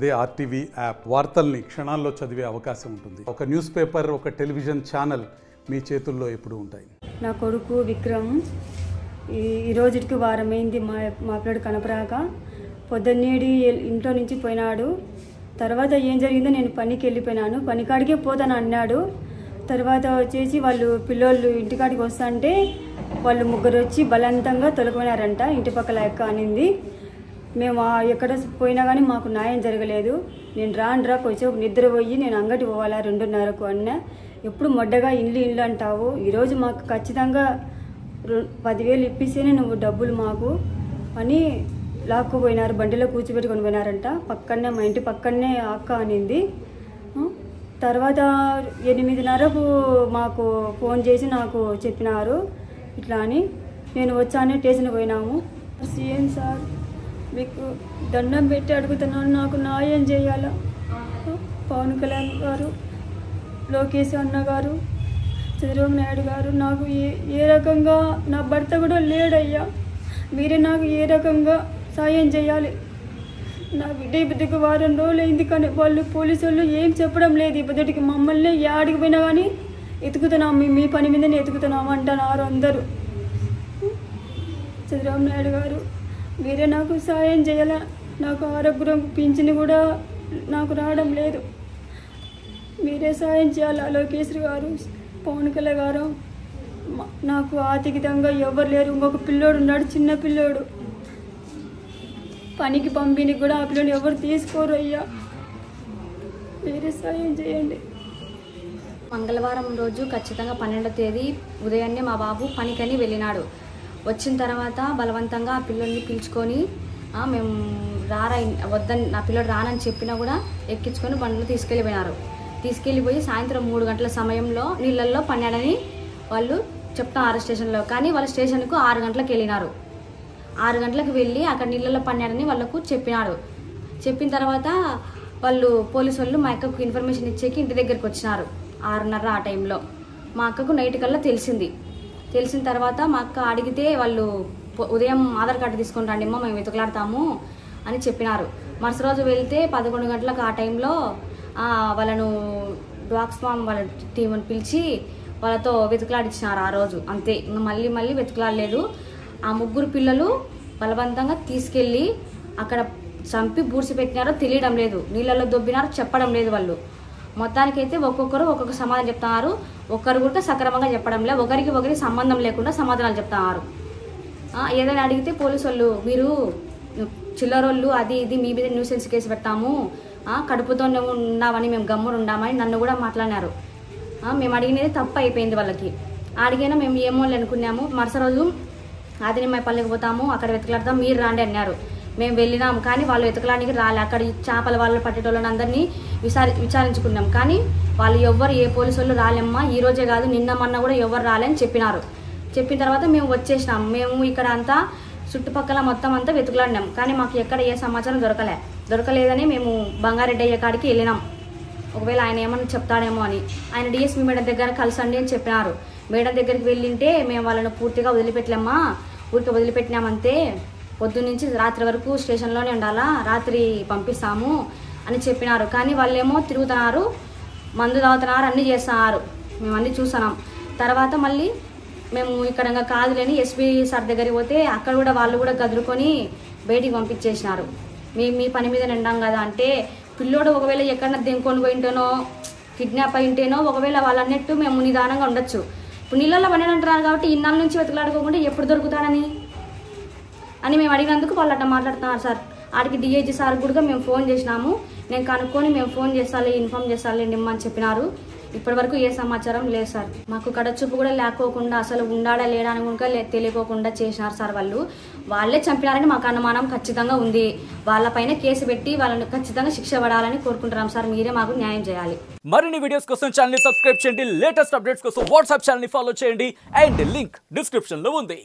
అదే RTV app వార్తల్ని క్షణాల్లో చదివే అవకాశం ఉంటుంది. ఒక న్యూస్ పేపర్, ఒక టెలివిజన్ ఛానల్ మీ చేతుల్లో ఎప్పుడు ఉంటాయి. నా కొడుకు విక్రమ్ ఈ రోజుకి వారమైంది మా పిల్లడు కనపరాక. పొద్దున్నేడి ఇంట్లో నుంచి పోయినాడు. తర్వాత ఏం జరిగిందో నేను పనికి వెళ్ళిపోయినాను. పనికాడికే పోతాను అన్నాడు. తర్వాత వచ్చేసి వాళ్ళు పిల్లోళ్ళు ఇంటికాడికి వస్తుంటే వాళ్ళు ముగ్గురు వచ్చి బలవంతంగా తొలగిపోయినారంట. ఇంటి పక్కల ఎక్క అనింది. మేము ఎక్కడ పోయినా కానీ మాకు న్యాయం జరగలేదు. నేను రాను కొంచెం నిద్రపోయి నేను అంగటి పోవాలా 2:30కు అన్నా. ఎప్పుడు మొడ్డగా ఇల్లు అంటావు, ఈరోజు మాకు ఖచ్చితంగా 10,000 ఇప్పిస్తేనే నువ్వు డబ్బులు మాకు అని లాక్కుపోయినారు. బండిలో కూర్చోబెట్టుకొని పోయినారంట. పక్కనే మా ఇంటి పక్కనే అక్క అనింది. తర్వాత 8:30కు మాకు ఫోన్ చేసి నాకు చెప్పినారు ఇట్లా అని. నేను వచ్చానే స్టేషన్కి పోయినాము. సీఎం సార్ మీకు దండం పెట్టి అడుగుతున్నాను, నాకు న్యాయం చేయాలా. పవన్ కళ్యాణ్ గారు, లోకేష్ అన్న గారు, చంద్రబాబు నాయుడు గారు, నాకు ఏ రకంగా నా భర్త కూడా లేడయ్యా. మీరే నాకు ఏ రకంగా సాయం చేయాలి. నా బిడ్డకి వారం రోజులు అయింది కానీ వాళ్ళు పోలీసు వాళ్ళు ఏం చెప్పడం లేదు. ఈ బుద్ధటికి మమ్మల్ని యాడికి పోయినా కానీ ఎతుకుతున్నాము, మీ పని మీదనే ఎతుకుతున్నాము అంటున్నారు అందరూ. చంద్రబాబు నాయుడు గారు మీరే నాకు సాయం చేయాల. నాకు ఆరోగ్యం పింఛను కూడా నాకు రావడం లేదు. మీరే సాయం చేయాలి. లోకేష్ గారు, పవన్ కళ్యాణ్ గారు, నాకు ఆర్థికంగా ఎవరు లేరు. ఇంకొక పిల్లోడు ఉన్నాడు, చిన్న పిల్లోడు. పనికి పంపిణీ కూడా ఆ పిల్లని ఎవరు తీసుకోరు అయ్యా. మీరే సాయం చేయండి. మంగళవారం రోజు ఖచ్చితంగా 12వ తేదీ ఉదయాన్నే మా బాబు పనికని వెళ్ళినాడు. వచ్చిన తర్వాత బలవంతంగా ఆ పిల్లల్ని పిలుచుకొని మేము వద్దని, నా పిల్లడు రానని చెప్పినా కూడా ఎక్కించుకొని బండ్లు తీసుకెళ్ళిపోయినారు. తీసుకెళ్ళిపోయి సాయంత్రం 3 గంటల సమయంలో నీళ్ళల్లో పన్నాడని వాళ్ళు చెప్తున్నారు స్టేషన్లో. కానీ వాళ్ళ స్టేషన్కు 6 గంటలకు వెళ్ళినారు. 6 గంటలకు వెళ్ళి అక్కడ నీళ్ళల్లో పన్నాడని వాళ్ళకు చెప్పినాడు. చెప్పిన తర్వాత వాళ్ళు పోలీసు వాళ్ళు మా అక్కకు ఇన్ఫర్మేషన్ ఇచ్చేకి ఇంటి దగ్గరికి వచ్చినారు 6:30 ఆ టైంలో. మా అక్కకు నైట్ కల్లా తెలిసిన తర్వాత మా అక్క అడిగితే వాళ్ళు ఉదయం ఆధార్ కార్డు తీసుకొని రండి అమ్మ, మేము వెతుకులాడతాము అని చెప్పినారు. మరుసటి రోజు వెళ్తే 11 గంటలకు ఆ టైంలో వాళ్ళను డాగ్స్ ఫామ్ వాళ్ళ టీంని పిలిచి వాళ్ళతో వెతుకులాడిచ్చినారు ఆ రోజు. అంతే, ఇంకా మళ్ళీ వెతుకులాడలేదు. ఆ 3 పిల్లలు బలవంతంగా తీసుకెళ్ళి అక్కడ చంపి బూడ్చి పెట్టినారో తెలియడం లేదు, నీళ్ళల్లో దొబ్బినారో చెప్పడం లేదు వాళ్ళు. మొత్తానికైతే ఒక్కొక్కరు ఒక్కొక్క సమాధానం చెప్తున్నారు. ఒక్కరు కూడా సక్రమంగా చెప్పడం లేదు. ఒకరికి సంబంధం లేకుండా సమాధానాలు చెప్తున్నారు. ఏదైనా అడిగితే పోలీసు వాళ్ళు మీరు చిల్లరోళ్ళు అది ఇది మీ మీద న్యూసెన్స్ కేసు పెడతాము, కడుపుతో ఉన్నామని మేము గమ్మున ఉండామని నన్ను కూడా మాట్లాడినారు. మేము అడిగినది తప్పు అయిపోయింది వాళ్ళకి. అడిగినా మేము ఏమో అనుకున్నాము. మరుసటి రోజు ఆదినిమ్మాయి పల్లెకి పోతాము, అక్కడ వెతకలాడతాం, మీరు రాండి అన్నారు. మేము వెళ్ళినాము కానీ వాళ్ళు వెతకలానికి రాలే. అక్కడ చేపల వాళ్ళు పట్టేటోళ్ళని అందరినీ విచారించుకున్నాం కానీ వాళ్ళు ఎవ్వరు ఏ పోలీసు వాళ్ళు రాలేమ్మా, ఈ రోజే కాదు నిన్న మొన్న కూడా ఎవరు రాలేని చెప్పినారు. చెప్పిన తర్వాత మేము వచ్చేసినాం. మేము ఇక్కడ అంతా చుట్టుపక్కల మొత్తం అంతా వెతుకులాడినాం కానీ మాకు ఎక్కడ ఏ సమాచారం దొరకలేదని మేము బంగారెడ్డి అయ్య కాడికి వెళ్ళినాం. ఒకవేళ ఆయన ఏమన్నా చెప్తాడేమో అని. ఆయన డిఎస్పీ మేడం దగ్గర కలిసండి అని చెప్పినారు. మేడం దగ్గరికి వెళ్ళింటే మేము వాళ్ళను పూర్తిగా వదిలిపెట్టలేమ్మా, ఊరికి వదిలిపెట్టినామంతే, పొద్దున్నుంచి రాత్రి వరకు స్టేషన్లోనే ఉండాలా, రాత్రి పంపిస్తాము అని చెప్పినారు. కానీ వాళ్ళేమో తిరుగుతున్నారు, మందు తాగుతున్నారు, అన్నీ చేస్తున్నారు. మేము అన్నీ చూస్తున్నాం. తర్వాత మళ్ళీ మేము ఇక్కడ కాదులేని ఎస్పీ సార్ దగ్గరికి పోతే అక్కడ కూడా వాళ్ళు కూడా గదురుకొని బయటికి పంపించేసినారు. మీ పని మీద నిండాం కదా అంటే, పిల్లోడు ఒకవేళ ఎక్కడన్నా దెంకొని పోయింటేనో కిడ్నాప్ అయింటేనో ఒకవేళ వాళ్ళన్నట్టు మేము నిదానంగా ఉండొచ్చు. ఇప్పుడు నీళ్ళల్లో పడినంటున్నారు కాబట్టి ఇన్నాళ్ళ నుంచి వెతకలాడుకోకుండా ఎప్పుడు దొరుకుతాడని మేము అడిగినందుకు వాళ్ళు అట్లా మాట్లాడుతున్నారు సార్. ఆడికి డిఐజీ సార్ కూడా మేము ఫోన్ చేసినాము. నేను కనుక్కొని మేము ఫోన్ చేస్తాలే, ఇన్ఫామ్ చేస్తాలేండి అని చెప్పినారు. ఇప్పటివరకు ఏ సమాచారం లేదు సార్. మాకు కడచూపు కూడా లేకోకుండా అసలు ఉండాడా లేడా అని కూడా తెలియకోకుండా చేసినారు సార్. వాళ్ళే చంపినారని మాకు అనుమానం ఖచ్చితంగా ఉంది. వాళ్ళపైన కేసు పెట్టి వాళ్ళని ఖచ్చితంగా శిక్ష పడాలని కోరుకుంటున్నాం సార్. మీరే మాకు న్యాయం చేయాలి. మరిన్ని వీడియోస్ కోసం ఛానల్ ని సబ్స్క్రైబ్ చేయండి. లేటెస్ట్ అప్డేట్స్ కోసం వాట్సాప్ ఛానల్ ని ఫాలో చేయండి. అండ్ లింక్ డిస్క్రిప్షన్ లో ఉంది.